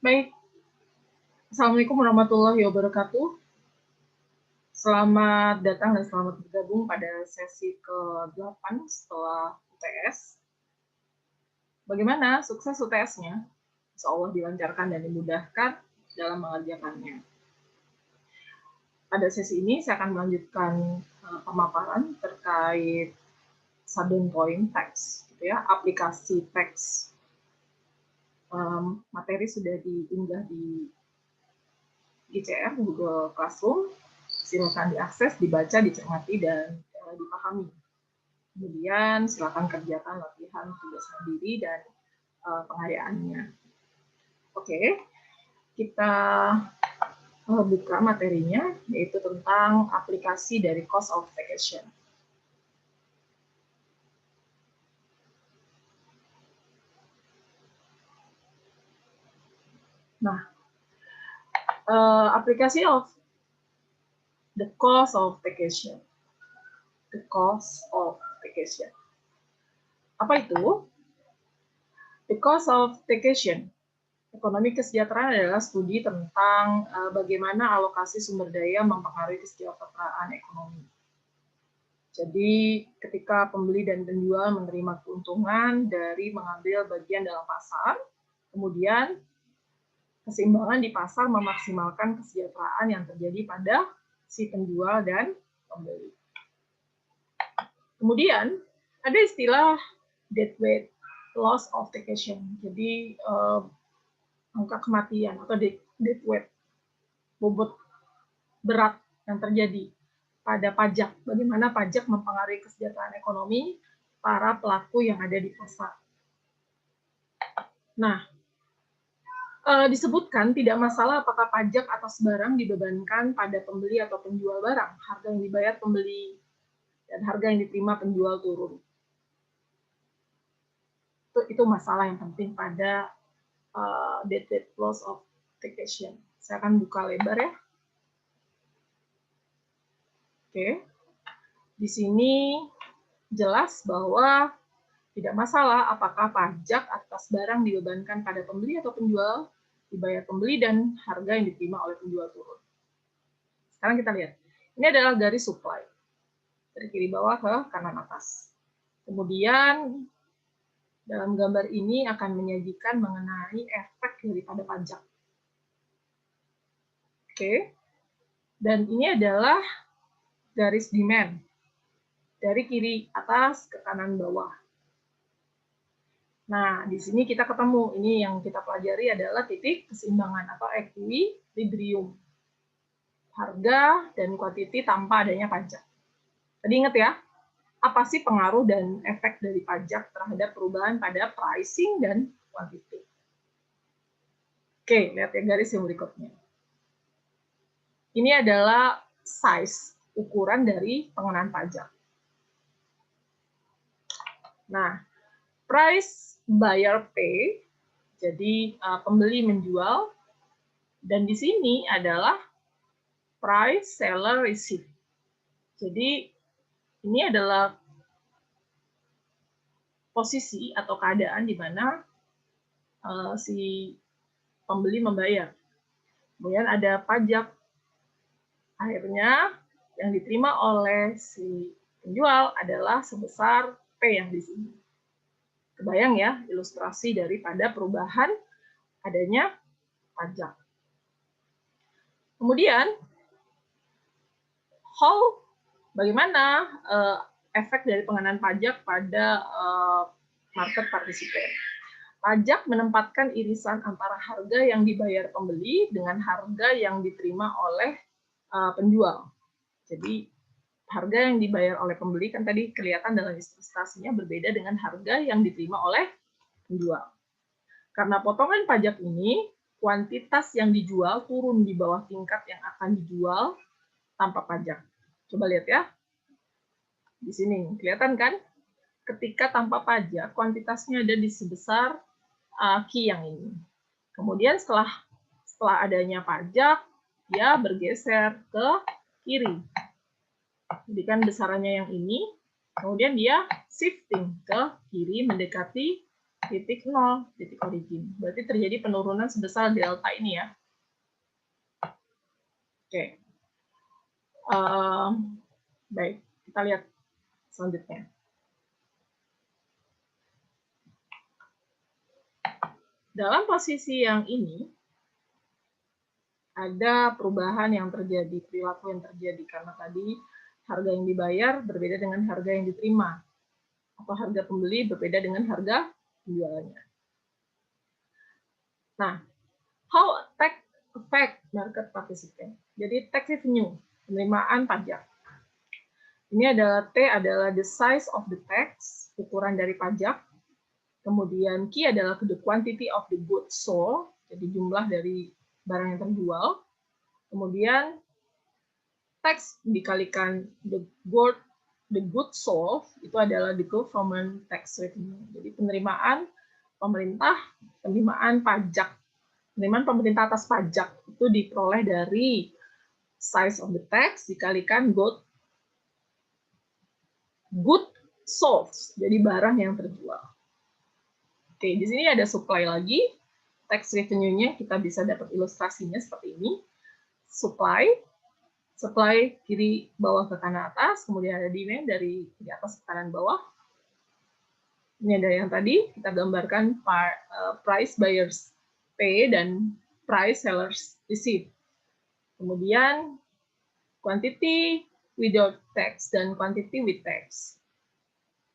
Baik, Assalamualaikum warahmatullahi wabarakatuh. Selamat datang dan selamat bergabung pada sesi ke-8 setelah UTS. Bagaimana sukses UTS-nya? Insya Allah dilancarkan dan dimudahkan dalam mengerjakannya. Pada sesi ini saya akan melanjutkan pemaparan terkait Sudden Point Text, gitu ya, aplikasi teks. Materi sudah diunggah di GCR, Google Classroom. Silakan diakses, dibaca, dicermati, dan dipahami. Kemudian silakan kerjakan latihan tugas mandiri dan penghayaaannya. Oke, kita buka materinya, yaitu tentang aplikasi dari Cost of Vacation. Nah, aplikasi of the cost of vacation. The cost of vacation. Apa itu? The cost of vacation. Ekonomi kesejahteraan adalah studi tentang bagaimana alokasi sumber daya mempengaruhi kesejahteraan ekonomi. Jadi, ketika pembeli dan penjual menerima keuntungan dari mengambil bagian dalam pasar, kemudian keseimbangan di pasar memaksimalkan kesejahteraan yang terjadi pada si penjual dan pembeli. Kemudian, ada istilah death weight loss of vacation. Jadi, angka kematian atau death weight, bobot berat yang terjadi pada pajak. Bagaimana pajak mempengaruhi kesejahteraan ekonomi para pelaku yang ada di pasar. Nah, disebutkan tidak masalah apakah pajak atas barang dibebankan pada pembeli atau penjual barang. Harga yang dibayar pembeli dan harga yang diterima penjual turun. Itu masalah yang penting pada death weight loss of vacation. Saya akan buka lebar ya. Oke. Di sini jelas bahwa tidak masalah apakah pajak atas barang dibebankan pada pembeli atau penjual, dibayar pembeli dan harga yang diterima oleh penjual turun. Sekarang kita lihat. Ini adalah garis supply. Dari kiri bawah ke kanan atas. Kemudian dalam gambar ini akan menyajikan mengenai efek daripada pajak. Oke. Dan ini adalah garis demand. Dari kiri atas ke kanan bawah. Nah, di sini kita ketemu. Ini yang kita pelajari adalah titik keseimbangan atau equilibrium. Harga dan kuantiti tanpa adanya pajak. Tadi ingat ya, apa sih pengaruh dan efek dari pajak terhadap perubahan pada pricing dan kuantiti? Oke, lihat ya garis yang berikutnya. Ini adalah size, ukuran dari pengenaan pajak. Nah, price buyer pay, jadi pembeli menjual, dan di sini adalah price seller receive. Jadi ini adalah posisi atau keadaan di mana si pembeli membayar. Kemudian ada pajak. Akhirnya yang diterima oleh si penjual adalah sebesar P yang di sini. Kebayang ya ilustrasi daripada perubahan adanya pajak. Kemudian, bagaimana efek dari pengenaan pajak pada market participant? Pajak menempatkan irisan antara harga yang dibayar pembeli dengan harga yang diterima oleh penjual. Jadi, harga yang dibayar oleh pembeli kan tadi kelihatan dalam ilustrasinya berbeda dengan harga yang diterima oleh penjual. Karena potongan pajak ini, kuantitas yang dijual turun di bawah tingkat yang akan dijual tanpa pajak. Coba lihat ya. Di sini, kelihatan kan? Ketika tanpa pajak, kuantitasnya ada di sebesar Q yang ini. Kemudian setelah adanya pajak, dia bergeser ke kiri. Jadi kan besarannya yang ini, kemudian dia shifting ke kiri mendekati titik 0, titik origin. Berarti terjadi penurunan sebesar delta ini ya. Oke. Baik, kita lihat selanjutnya. Dalam posisi yang ini, ada perubahan yang terjadi, perilaku yang terjadi, karena tadi harga yang dibayar berbeda dengan harga yang diterima, atau harga pembeli berbeda dengan harga penjualannya. Nah, how tax affect market participant? Jadi tax revenue, penerimaan pajak. Ini adalah T adalah the size of the tax, ukuran dari pajak. Kemudian Q adalah the quantity of the goods sold, jadi jumlah dari barang yang terjual. Kemudian tax dikalikan the goods sold, itu adalah the government tax revenue. Jadi penerimaan pemerintah, penerimaan pajak, penerimaan pemerintah atas pajak itu diperoleh dari size of the tax dikalikan good sold, jadi barang yang terjual. Oke, di sini ada supply lagi. Tax revenue-nya kita bisa dapat ilustrasinya seperti ini. Supply kiri bawah ke kanan atas, kemudian ada demand dari di atas ke kanan bawah. Ini ada yang tadi kita gambarkan price buyers pay dan price sellers receive. Kemudian quantity without tax dan quantity with tax.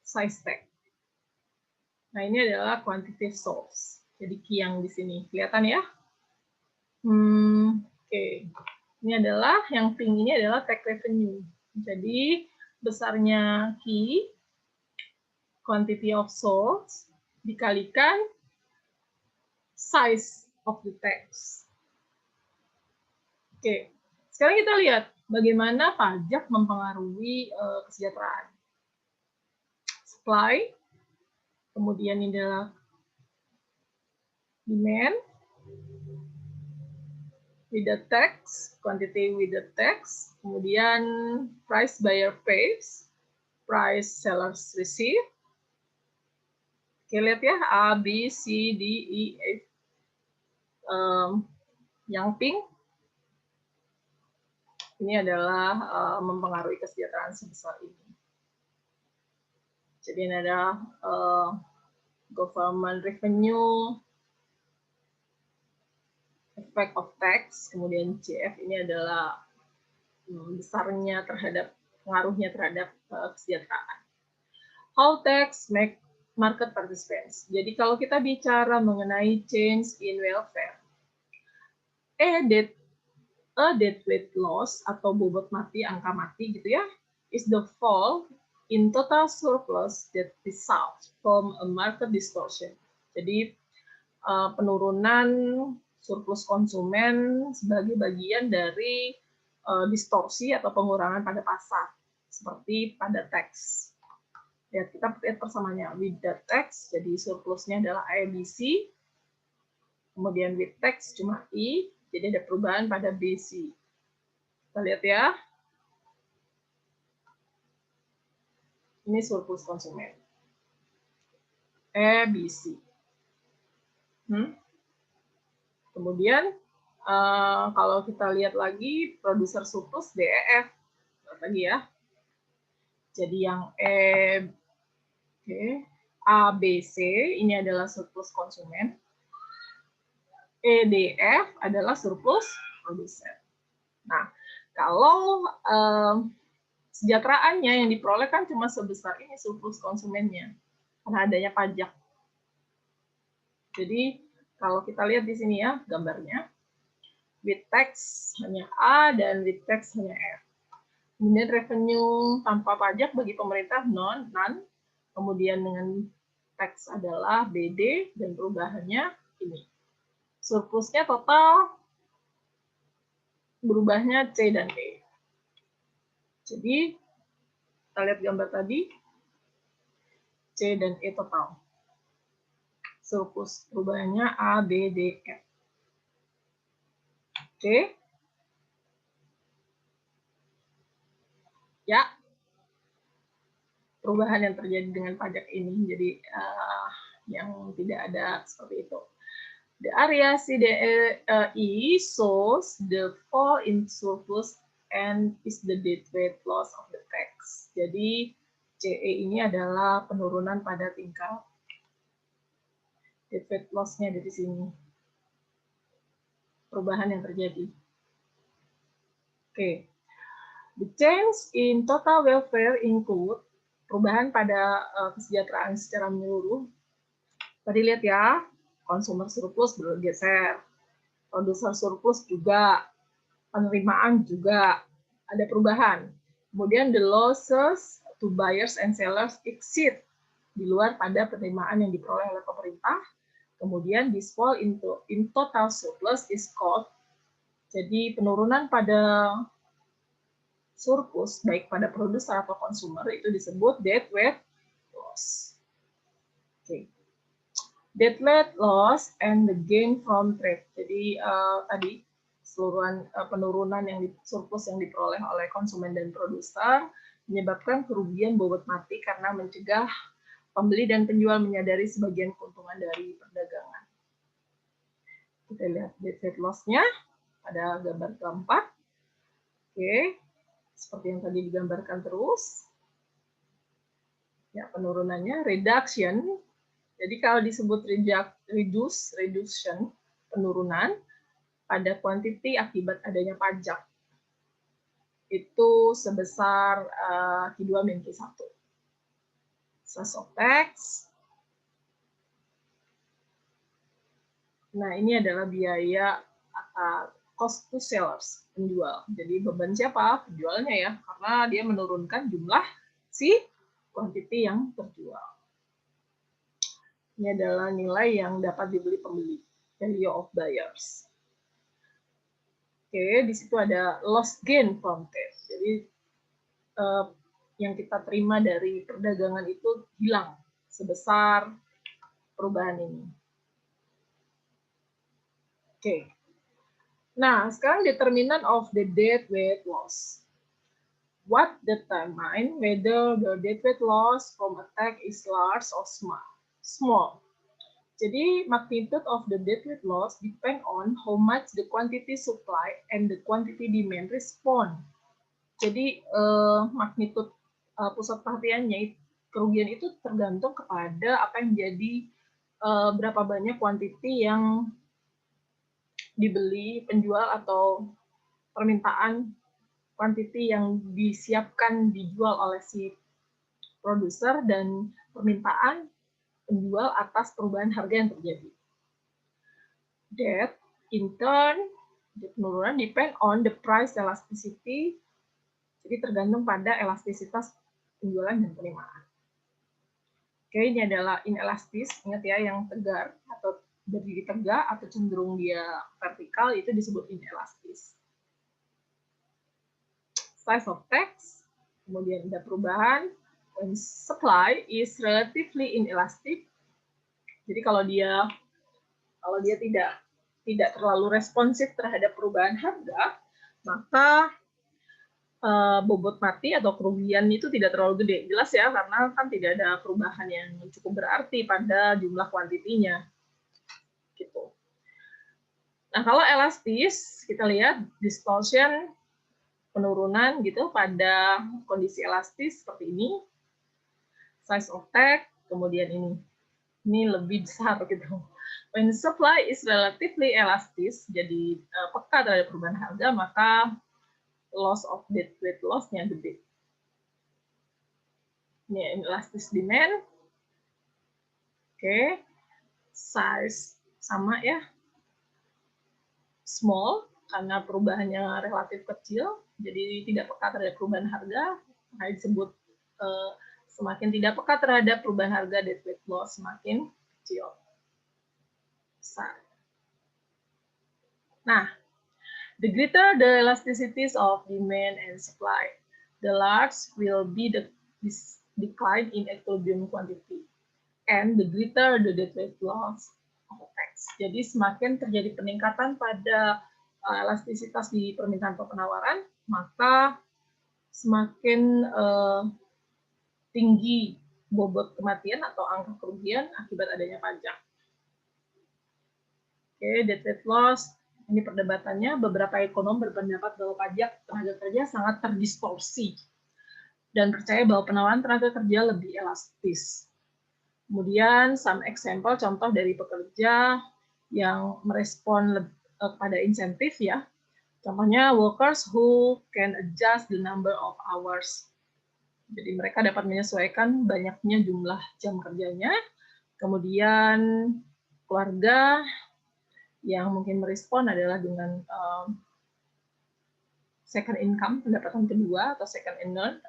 Size tag. Nah, ini adalah quantitative source. Jadi key yang di sini. Kelihatan ya? Oke. Ini adalah, yang pink ini adalah tax revenue. Jadi, besarnya key, quantity of source, dikalikan size of the tax. Oke. Sekarang kita lihat bagaimana pajak mempengaruhi kesejahteraan. Supply, kemudian ini adalah demand with the tax, quantity with the tax, kemudian price buyer pays, price sellers receive. Oke, lihat ya, A, B, C, D, E, F. Yang pink, ini adalah mempengaruhi kesejahteraan sebesar ini. Jadi ini adalah government revenue, effect of tax, kemudian CF ini adalah besarnya terhadap, pengaruhnya terhadap kesejahteraan. How tax make market participants. Jadi kalau kita bicara mengenai change in welfare, death weight loss atau bobot mati, angka mati gitu ya, is the fall in total surplus that results from a market distortion. Jadi penurunan surplus konsumen sebagai bagian dari distorsi atau pengurangan pada pasar, seperti pada tax. Ya, kita lihat persamaannya. With the tax, jadi surplusnya adalah ABC. Kemudian with tax cuma I, jadi ada perubahan pada BC. Kita lihat ya. Ini surplus konsumen. ABC. Kemudian kalau kita lihat lagi produser surplus DEF lagi ya. Jadi yang ABC ini adalah surplus konsumen. EDF adalah surplus produsen. Nah, kalau sejahteraannya yang diperoleh kan cuma sebesar ini surplus konsumennya karena adanya pajak. Jadi kalau kita lihat di sini ya gambarnya, with tax hanya A dan with tax hanya F. Kemudian revenue tanpa pajak bagi pemerintah none. Kemudian dengan tax adalah BD dan perubahannya ini. Surplusnya total berubahnya C dan E. Jadi kita lihat gambar tadi, C dan E total. Surplus perubahannya A, B, D, F. Oke. Ya. Perubahan yang terjadi dengan pajak ini. Jadi yang tidak ada seperti itu. The area CDE shows the fall in surplus and is the deadweight loss of the tax. Jadi CE ini adalah penurunan pada tingkat deadweight loss-nya dari sini. Perubahan yang terjadi. Oke. The change in total welfare include perubahan pada kesejahteraan secara menyeluruh. Tadi lihat ya, consumer surplus bergeser, producer surplus juga, penerimaan juga ada perubahan. Kemudian the losses to buyers and sellers exceed, di luar pada penerimaan yang diperoleh oleh pemerintah. Kemudian this fall in total surplus is called, jadi penurunan pada surplus baik pada produser atau konsumer itu disebut deadweight loss. Oke. Deadweight loss and the gain from trade. Jadi tadi keseluruhan penurunan yang surplus yang diperoleh oleh konsumen dan produser menyebabkan kerugian bobot mati karena mencegah pembeli dan penjual menyadari sebagian keuntungan dari perdagangan. Kita lihat deadweight loss-nya pada gambar keempat. Oke, seperti yang tadi digambarkan terus. Ya, penurunannya reduction. Jadi kalau disebut reduction, penurunan pada quantity akibat adanya pajak itu sebesar Q2-Q1. Sales of tax. Nah, ini adalah biaya cost to sellers, penjual. Jadi beban siapa? Penjualnya ya, karena dia menurunkan jumlah si quantity yang terjual. Ini adalah nilai yang dapat dibeli pembeli, value of buyers. Oke, di situ ada loss gain from trade. Jadi yang kita terima dari perdagangan itu hilang sebesar perubahan ini. Oke. Nah, sekarang determinant of the deadweight loss. What determine whether the deadweight loss from a tax is large or small? Jadi magnitude of the deadweight loss depend on how much the quantity supply and the quantity demand respond. Jadi magnitude pusat perhatiannya kerugian itu tergantung kepada apa yang menjadi berapa banyak quantity yang dibeli penjual atau permintaan quantity yang disiapkan dijual oleh si produser dan permintaan penjual atas perubahan harga yang terjadi. That in turn, penurunan depend on the price elasticity, jadi tergantung pada elastisitas penjualan dan penerimaan. Oke, ini adalah inelastis, ingat ya, yang tegar atau berdiri tegak atau cenderung dia vertikal itu disebut inelastis. Size of tax, kemudian ada perubahan. When supply is relatively inelastic, jadi kalau dia tidak terlalu responsif terhadap perubahan harga, maka bobot mati atau kerugian itu tidak terlalu gede. Jelas ya, karena kan tidak ada perubahan yang cukup berarti pada jumlah kuantitinya. Gitu. Nah, kalau elastis, kita lihat distortion, penurunan gitu pada kondisi elastis seperti ini. Size of tax, kemudian ini lebih besar gitu. When supply is relatively elastis, jadi peka terhadap perubahan harga, maka loss of deadweight loss-nya gede. Ini elastis demand. Oke. Size sama ya. Small, karena perubahannya relatif kecil, jadi tidak peka terhadap perubahan harga, maka disebut semakin tidak peka terhadap perubahan harga, deadweight loss semakin kecil. Besar. Nah, the greater the elasticities of demand and supply, the large will be the decline in equilibrium quantity, and the greater the deadweight loss of tax. Jadi semakin terjadi peningkatan pada elastisitas di permintaan atau penawaran, maka semakin tinggi bobot kematian atau angka kerugian akibat adanya pajak. Oke, death rate loss. Ini perdebatannya, beberapa ekonom berpendapat bahwa pajak tenaga kerja sangat terdistorsi dan percaya bahwa penawaran tenaga kerja lebih elastis. Kemudian, some example, contoh dari pekerja yang merespon pada insentif ya. Contohnya, workers who can adjust the number of hours. Jadi mereka dapat menyesuaikan banyaknya jumlah jam kerjanya. Kemudian, keluarga yang mungkin merespon adalah dengan second income, pendapatan kedua atau second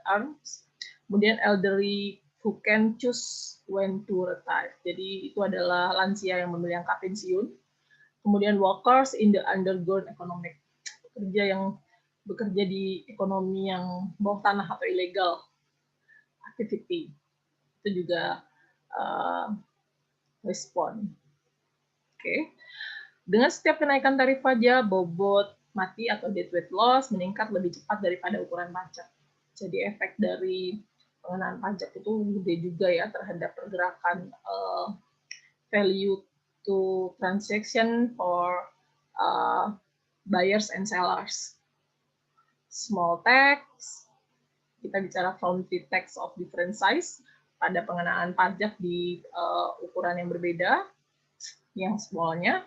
earnings. Kemudian elderly who can choose when to retire. Jadi itu adalah lansia yang memilih angka pensiun. Kemudian workers in the underground economic, pekerja yang bekerja di ekonomi yang bawah tanah atau illegal activity. Itu juga respon. Oke. Dengan setiap kenaikan tarif pajak, bobot mati atau death rate loss meningkat lebih cepat daripada ukuran pajak. Jadi efek dari pengenaan pajak itu gede juga ya terhadap pergerakan value to transaction for buyers and sellers. Small tax, kita bicara county tax of different size pada pengenaan pajak di ukuran yang berbeda. Yang smallnya,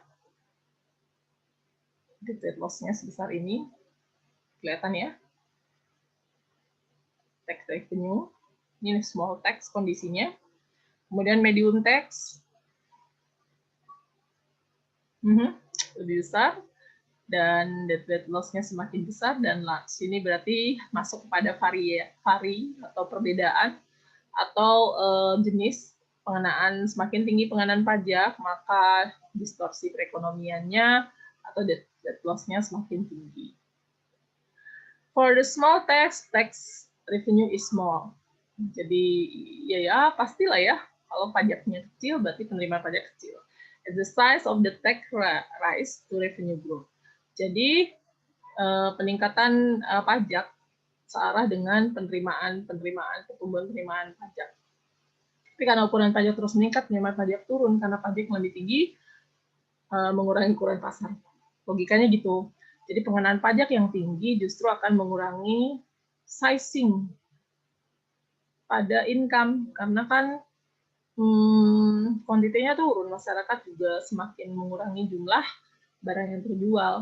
death rate loss-nya sebesar ini, kelihatan ya. Tax revenue, ini small tax kondisinya. Kemudian medium tax, lebih besar, dan death rate loss-nya semakin besar, dan sini berarti masuk pada vari atau perbedaan atau jenis pengenaan. Semakin tinggi pengenaan pajak, maka distorsi perekonomiannya atau death loss-nya semakin tinggi. For the small tax revenue is small. Jadi ya pastilah ya, kalau pajaknya kecil berarti penerimaan pajak kecil. As the size of the tax rise to revenue growth. Jadi peningkatan pajak searah dengan pertumbuhan penerimaan pajak. Tapi karena ukuran pajak terus meningkat, penerimaan pajak turun karena pajak yang lebih tinggi mengurangi ukuran pasar. Logikanya gitu. Jadi pengenaan pajak yang tinggi justru akan mengurangi sizing pada income, karena kan kuantitinya turun, masyarakat juga semakin mengurangi jumlah barang yang terjual.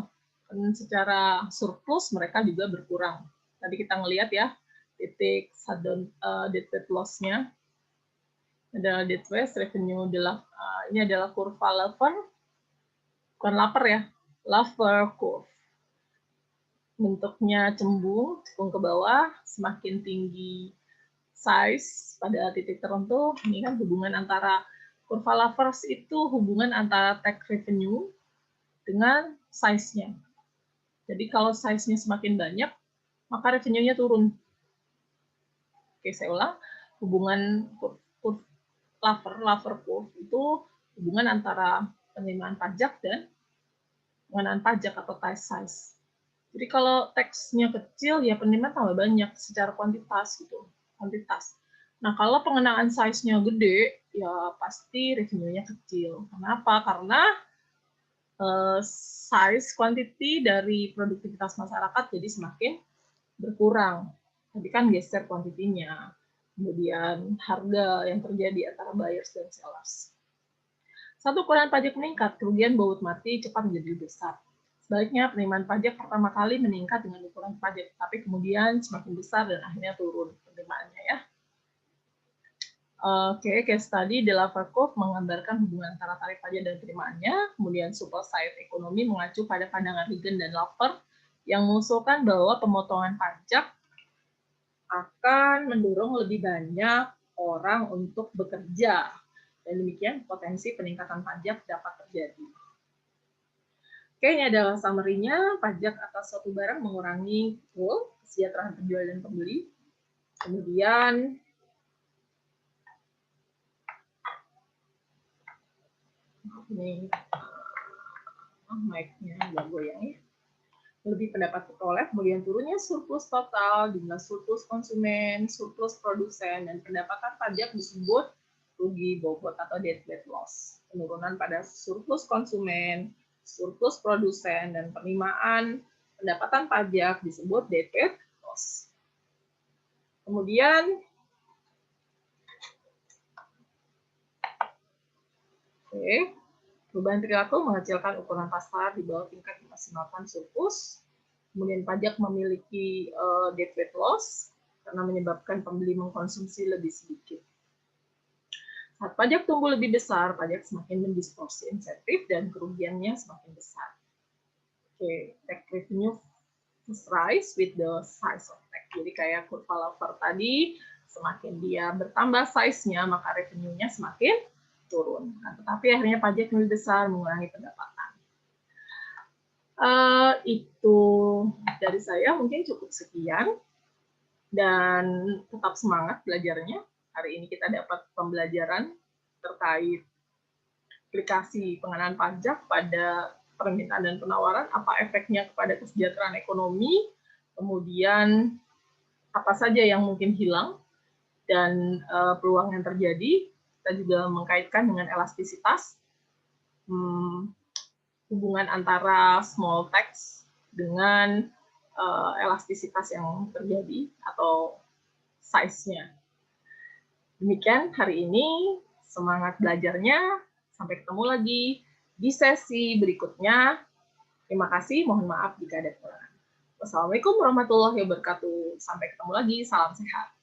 Dan secara surplus mereka juga berkurang. Tadi kita ngelihat ya, titik death rate loss-nya adalah death waste revenue, ini adalah kurva Laffer, bukan lapar ya, Laffer curve. Bentuknya cembung ke bawah, semakin tinggi size pada titik tertentu. Ini kan hubungan antara kurva Laffer itu hubungan antara tax revenue dengan size-nya. Jadi kalau size-nya semakin banyak, maka revenue-nya turun. Oke, saya ulang. Hubungan Laffer curve itu hubungan antara penerimaan pajak dan pengenaan pajak atau tax size. Jadi kalau tax-nya kecil, ya penerimaan tambah banyak secara kuantitas gitu. Nah, kalau pengenaan size-nya gede, ya pasti revenue-nya kecil. Kenapa? Karena size, quantity dari produktivitas masyarakat jadi semakin berkurang. Tadi kan geser kuantitinya. Kemudian harga yang terjadi antara buyers dan sellers. Satu ukuran pajak meningkat, kerugian bobot mati cepat menjadi besar. Sebaliknya, penerimaan pajak pertama kali meningkat dengan ukuran pajak, tapi kemudian semakin besar dan akhirnya turun penerimaannya ya. Oke, case study The Laffer Curve menggambarkan hubungan antara tarif pajak dan penerimaannya. Kemudian supply side ekonomi mengacu pada pandangan Reagan dan Laffer yang mengusulkan bahwa pemotongan pajak akan mendorong lebih banyak orang untuk bekerja. Dan demikian potensi peningkatan pajak dapat terjadi. Oke, ini adalah summary-nya. Pajak atas suatu barang mengurangi kesejahteraan penjual dan pembeli. Kemudian ini mic-nya agak goyang ya. lebih pendapat diperoleh, kemudian turunnya surplus total, jumlah surplus konsumen, surplus produsen, dan pendapatan pajak disebut rugi bobot atau deadweight loss. Penurunan pada surplus konsumen, surplus produsen, dan penerimaan pendapatan pajak disebut deadweight loss. Kemudian, perubahan perilaku mengecilkan ukuran pasar di bawah tingkat memaksimalkan surplus. Kemudian pajak memiliki deadweight loss karena menyebabkan pembeli mengkonsumsi lebih sedikit. Saat pajak tumbuh lebih besar, pajak semakin mendistorsi insentif dan kerugiannya semakin besar. Tax revenue rise with the size of tax. Jadi kayak kurva Laffer tadi, semakin dia bertambah size-nya, maka revenue-nya semakin turun. Nah, tetapi akhirnya pajak lebih besar mengurangi pendapatan. Itu dari saya mungkin cukup sekian. Dan tetap semangat belajarnya. Hari ini kita dapat pembelajaran terkait aplikasi pengenaan pajak pada permintaan dan penawaran, apa efeknya kepada kesejahteraan ekonomi, kemudian apa saja yang mungkin hilang, dan peluang yang terjadi. Kita juga mengkaitkan dengan elastisitas, hubungan antara small tax dengan elastisitas yang terjadi atau size-nya. Demikian hari ini, semangat belajarnya. Sampai ketemu lagi di sesi berikutnya. Terima kasih, mohon maaf jika ada kekurangan. Wassalamualaikum warahmatullahi wabarakatuh. Sampai ketemu lagi, salam sehat.